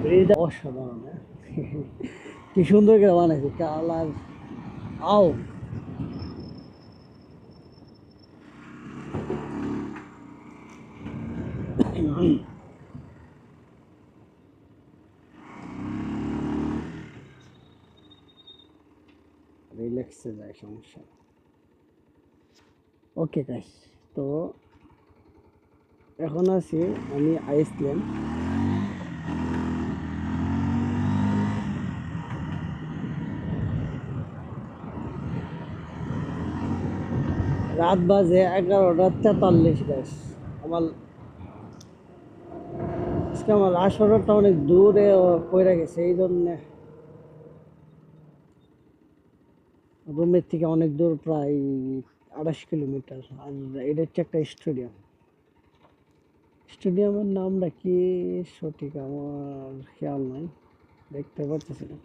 ব্রিজটা অসাধারণ, হ্যাঁ। কি সুন্দর করে বানাইছে কালার। আও, রিল্যাক্সে যায়, সমস্যা। ওকে গাইস, তো এখন আছি আমি আইসল্যান্ড। রাত বাজে 11:43 গাইস। আমার আজকে আমার আসরটা অনেক দূরে পড়ে গেছে, এই জন্যে রুমের থেকে অনেক দূর, প্রায় 28 কিলোমিটার। আর এটা হচ্ছে একটা স্টেডিয়াম। স্টেডিয়ামের নামটা কি সঠিক আমার খেয়াল নাই, দেখতে পাচ্ছি না।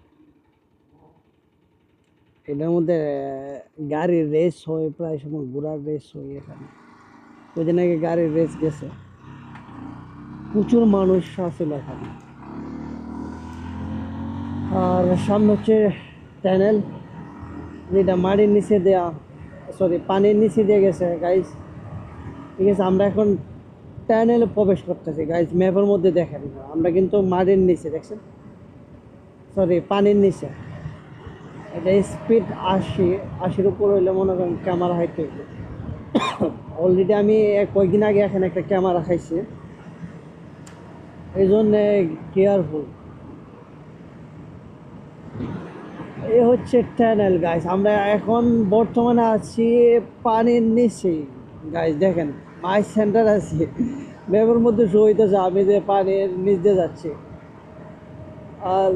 এটার মধ্যে গাড়ির রেস হয়, প্রায় সময় ঘোড়ার রেস হয় এখানে। ওই দিন আগে গাড়ির রেস গেছে, প্রচুর মানুষ আসলে এখানে। আর সামনে হচ্ছে টানেল, যেটা মাটির নিচে দেয়া, সরি পানির নিচে দিয়ে গেছে গাইস। ঠিক আছে, আমরা এখন টানেলে প্রবেশ করতেছি গাইস। ম্যাপের মধ্যে দেখেন আমরা কিন্তু মাটির নিচে, দেখছেন, সরি পানির নিচে। এটা স্পিড 80-80-র উপর হইলে মনে করেন ক্যামেরা হাইট হইবে। অলরেডি আমি কয়েকদিন আগে এখানে একটা ক্যামেরা খাইছি, এই জন্যে কেয়ারফুল। এ হচ্ছে টানেল গাইস, আমরা এখন বর্তমানে আছি পানির নিচে গাইস। দেখেন মাই সেন্টার আছে, ম্যাপের মধ্যে শো হইতেছে আমি যে পানির নিচ দিয়ে যাচ্ছি। আর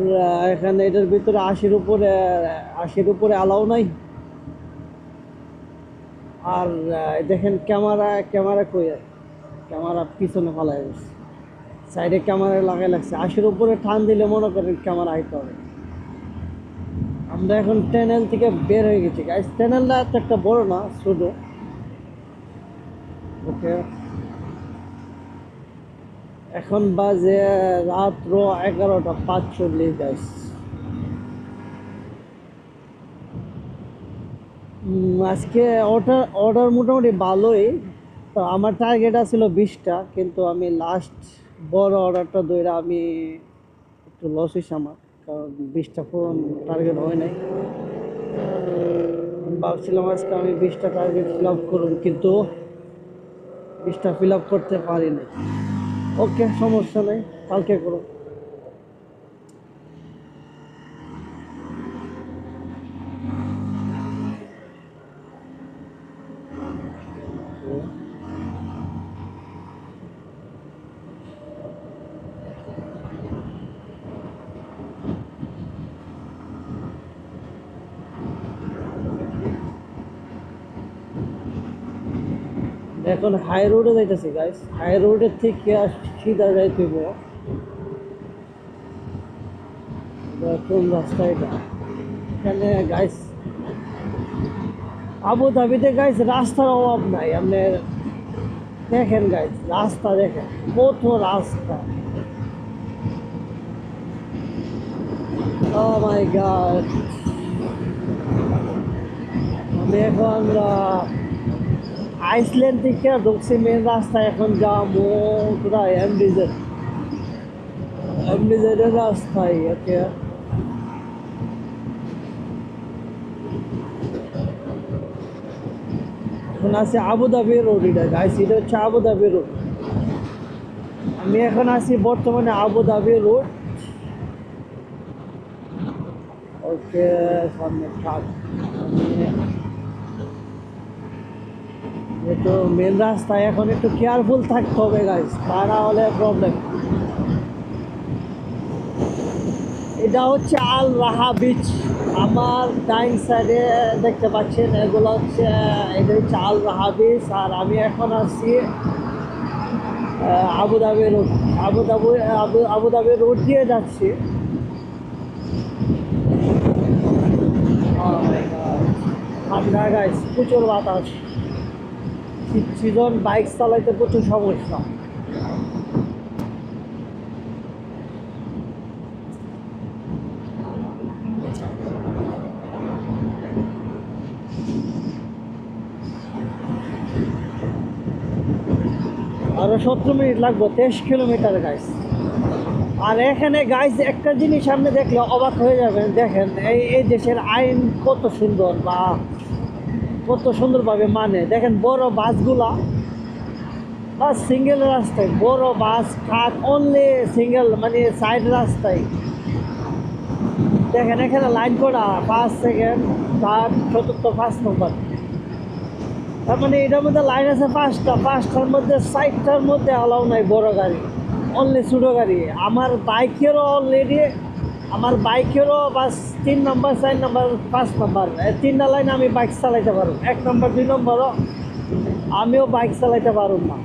এখানে এটার ভিতরে 80-র উপরে অ্যালাউ নাই। আর দেখেন ক্যামেরা, ক্যামেরা কই, ক্যামেরা পিছনে ফালাই গেছে, সাইডে ক্যামেরা লাগাই লাগছে। 80-র উপরে টান দিলে মনে করেন ক্যামেরা আইতে হবে। আমরা এখন টানেল থেকে বের হয়ে গেছি গাইস। টানেলটা এত একটা বড় না, ছোট। ওকে, এখন বাজে রাত্র 11:45 গাইস। আজকে অর্ডার অর্ডার মোটামুটি ভালোই। তো আমার টার্গেট ছিল 20টা, কিন্তু আমি লাস্ট বড় অর্ডারটা ধরে আমি একটু লস হয়েছে আমার, কারণ 20টা পূরণ টার্গেট হয় নাই। আমি ভাবছিলাম আজকে আমি 20টা টার্গেট ফিল আপ করুন, কিন্তু 20টা ফিল আপ করতে পারিনি। ওকে, সমস্যা নেই, কালকে করুন। এখন হাই রোডে যাইতেছি গাইস, হাই রোডের থেকে সিধা যাইতে হইব। কোন রাস্তা এটা? এখানে গাইস আবুধাবিতে গাইস রাস্তার অভাব নাই। আপনি দেখেন গাইস, রাস্তা দেখেন, কত রাস্তা। ও মাই গড, আমি এখন আইসল্যান্ড থেকে ঢুকছি মেন রাস্তায়। এখন যাবো কোথায়? এমডিজেডের রাস্তায়। ওকে, এখন আছি আবুধাবি রোড। এটা গাইস, এটা হচ্ছে আবুধাবি রোড। আমি এখন আছি বর্তমানে আবুধাবি রোড। ওকে, সামনে ট্রাক। যেহেতু মেন রাস্তায় এখন একটু কেয়ারফুল থাকতে হবে গাইস, তা না হলে প্রবলেম। এটা হচ্ছে আল রাহা বিচ। আমার ডাইন সাইডে দেখতে পাচ্ছেন, এগুলো হচ্ছে, এটা হচ্ছে আল রাহা বিচ। আর আমি এখন আছি আবুধাবি রোড। আবুধাবি রোড দিয়ে যাচ্ছি। ঠান্ডা গাইস, প্রচুর বাতাস। শীত সিজন, বাইক চালাইতে প্রচুর সমস্যা। আরো 17 মিনিট লাগবে, 23 কিলোমিটার গাইস। আর এখানে গাইস একটা জিনিস সামনে দেখলে অবাক হয়ে যাবেন। দেখেন এই এই দেশের আইন কত সুন্দর, বা কত সুন্দরভাবে মানে। দেখেন বড় বাসগুলা বা সিঙ্গেল রাস্তায়, বড় বাস ট্রাক অনলি সিঙ্গেল মানে সাইড রাস্তায়। দেখেন এখানে লাইন করা 5 সেকেন্ড, 4, 5 নম্বর। তার মানে এটার মধ্যে লাইন আছে 5টার মধ্যে 4টার মধ্যে অ্যালাউ নাই বড় গাড়ি, অনলি ছোটো গাড়ি। আমার বাইকেরও বাস 3 নম্বর, 4 নম্বর, 5 নম্বর, 3টা লাইন আমি বাইক চালাইতে পারব। 1 নম্বর, 2 নম্বরও আমিও বাইক চালাইতে পারব না,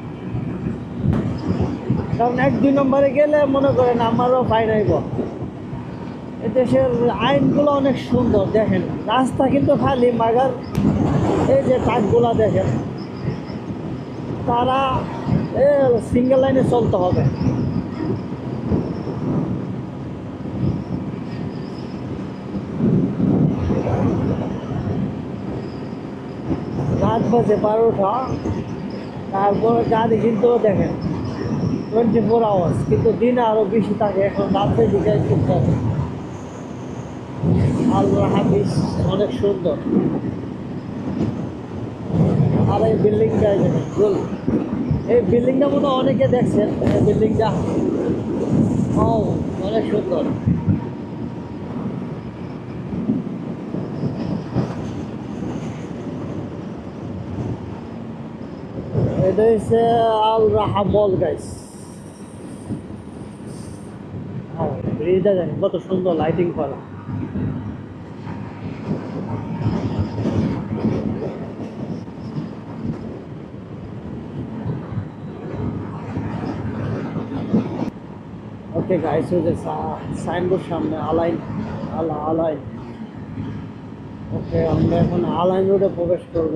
কারণ 1, 2 নম্বরে গেলে মনে করেন আমারও ফাইন আইব। এদেশের আইনগুলো অনেক সুন্দর। দেখেন রাস্তা কিন্তু খালি, মাগার এই যে ট্রাকগুলা দেখেন, তারা সিঙ্গেল লাইনে চলতে হবে। রাত বাজে 12টা, তারপরে গাড়ি কিন্তু দেখেন 24 আওয়ার্স, কিন্তু দিনে আরও বেশি থাকে। এখন রাতের দিকে করতে হবে। আল্লাহ হাফিজ, অনেক সুন্দর। আর এই বিল্ডিংটা দেখেন, এই বিল্ডিংটা মনে হয় অনেকে দেখছেন। এই বিল্ডিংটা ও অনেক সুন্দর। এটা হচ্ছে আল রাহা মল গাইস। ব্রিজটা দেখেন কত সুন্দর লাইটিং করা। ওকে গাইস, ওই যে সাইনবোর্ড সামনে আলাইন, আলাইন। ওকে, আমরা এখন আলাইন রোডে প্রবেশ করব।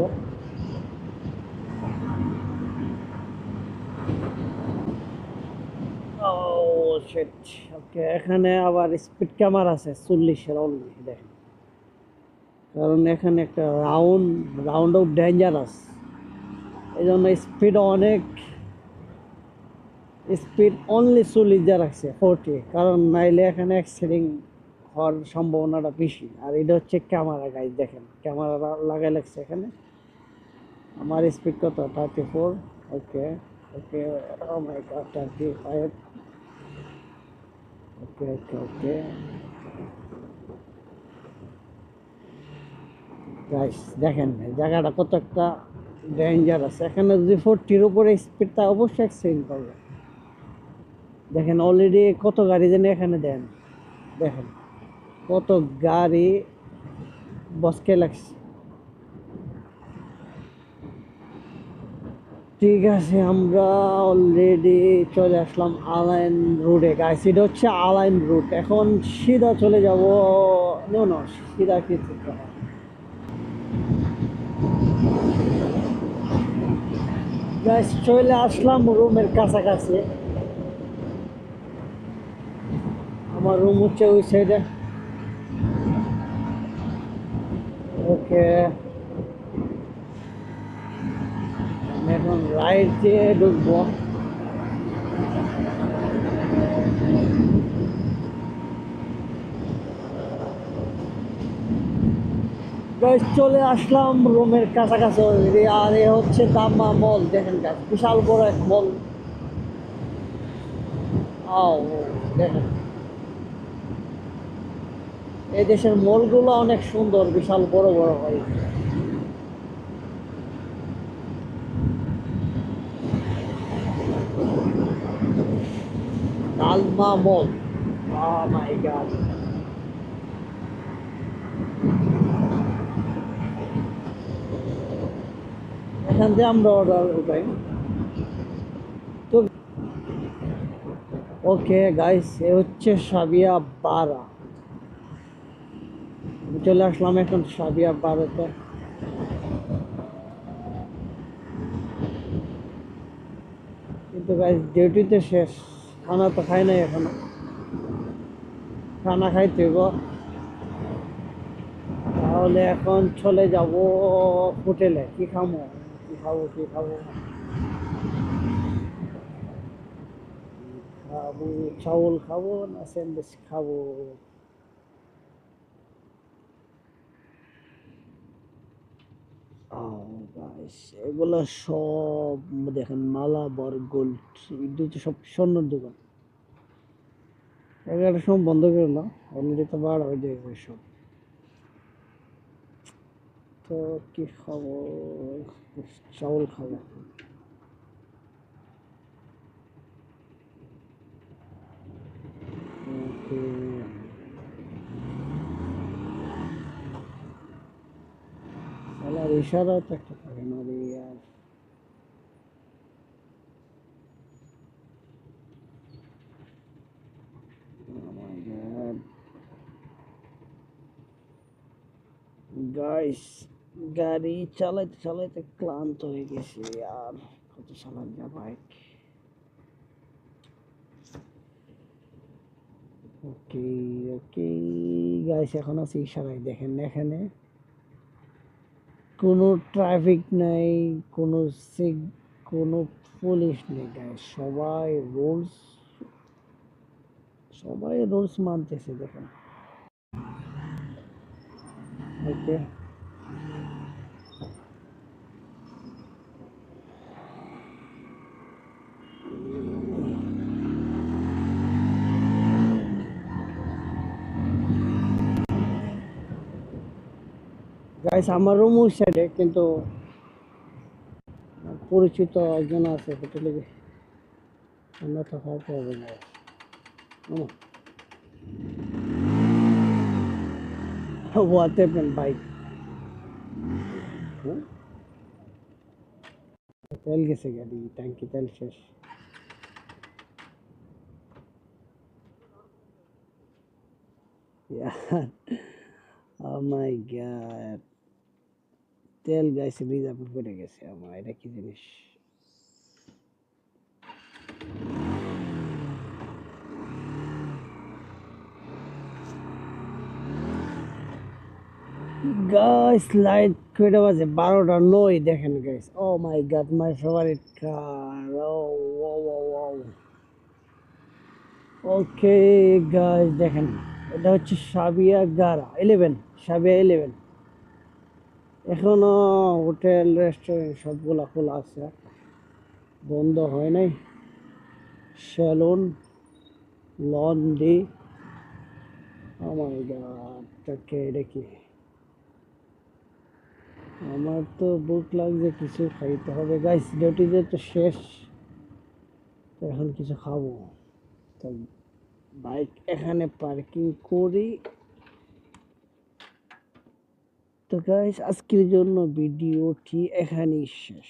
ওকে, এখানে আবার স্পিড ক্যামেরা আছে 40-এর অলরেডি দেখেন, কারণ এখানে একটা রাউন্ড অফ ডেঞ্জারাস, এই জন্য স্পিড অনলি 40 দিয়ে রাখছে, 40, কারণ নাইলে এখানে অ্যাক্সিডেন্ট হওয়ার সম্ভাবনাটা বেশি। আর এটা হচ্ছে ক্যামেরা গাইজ, দেখেন ক্যামেরা লাগাই লাগছে এখানে। আমার স্পিড কত? 34। ওকে ওকে, ও my god, 35। Okay okay okay guys, দেখেন জায়গাটা কত একটা ডেঞ্জারাস। এখানে যদি 40-র উপরে স্পিড তা অবশ্যই অ্যাক্সিডেন্ট করবে। দেখেন অলরেডি কত গাড়ি যেন এখানে দেন, দেখেন কত গাড়ি বসকে লাগছে। ঠিক আছে, আমরা অলরেডি চলে আসলাম আলাইন রোডে গাইস। এটা হচ্ছে আলাইন রুট। এখন সিধা চলে যাব, নো সিধা কি গাইস, চলে আসলাম রুমের কাছাকাছি। আমার রুম হচ্ছে ওই সাইডে। ওকে, এখন রাইট দিয়ে ঢুকবো। গাইস, চলে আসলাম রুমের কাছাকাছি অলরেডি। আর এ হচ্ছে দাম্মা মল, দেখেন গাইস বিশাল বড় এক মল। দেখেন এই দেশের মলগুলো অনেক সুন্দর, বিশাল বড় বড় হয়। দালমা মল, মাই গড। এখান থেকে আমরা অর্ডার উঠাই তো। ওকে গাইস, এ হচ্ছে সাবিয়া বারা। চলে আসলাম এখন সাবিয়া বারাতে। কিন্তু গাইস ডিউটিতে শেষ, খানা তো খাই নাই এখনো, খানা খাইতে হইব। তাহলে এখন চলে যাব হোটেলে। কি খাবো? খাবো, চাউল খাবো না স্যান্ডউইচ খাবো? গাইস এগুলা সব দেখেন মালাবার গোল্ড, এগুলো হচ্ছে সব স্বর্ণের দোকান। 11টার সময় বন্ধ করে না, অলরেডি তো 12 হয়ে যায় সব। তো কি খাবো? চাউল খাবো। ওকে, সালার ইশারা তো একটা থাকে না রে আর। গাইস গাড়ি চালাইতে চালাইতে ক্লান্ত হয়ে গেছে আর, কত চালান যা বাইক। ওকে ওকে গাইস, এখন আছে ইশারায়, দেখেন এখানে কোনো ট্রাফিক নাই, কোনো সিগ, কোনো পুলিশ নেই গাইস, সবাই রুলস মানতেছে দেখেন। ওকে, গাইস আমার রুম ওই সাইডে, কিন্তু পরিচিত একজন আছে হোটেলে, আমরা তো খাওয়াতে হবে না। হোয়াট হ্যাপেন ভাই? তেল গেছে, গাড়ি ট্যাঙ্কি তেল শেষ। ও মাই গড, তেল গাইছে রিজার্ভ করে গেছে আমার, এটা কি জিনিস? গাইস লাইট কয়টা বাজে? 12টা 9 দেখেন guys. Oh my god, my favourite car. Oh okay guys দেখেন, এটা হচ্ছে সাবিয়া গারা 11, সাবিয়া 11। এখনো হোটেল রেস্টুরেন্ট সবগুলা খোলা আছে, বন্ধ হয় নাই। Salon, laundry, O my god, তাকে এটা কি? আমার তো ভুক লাগছে, কিছু খাইতে হবে গাইস, ডিউটি যে তো শেষ, তো এখন কিছু খাবো। তো বাইক এখানে পার্কিং করি। তো গাইস আজকের জন্য ভিডিওটি এখানেই শেষ।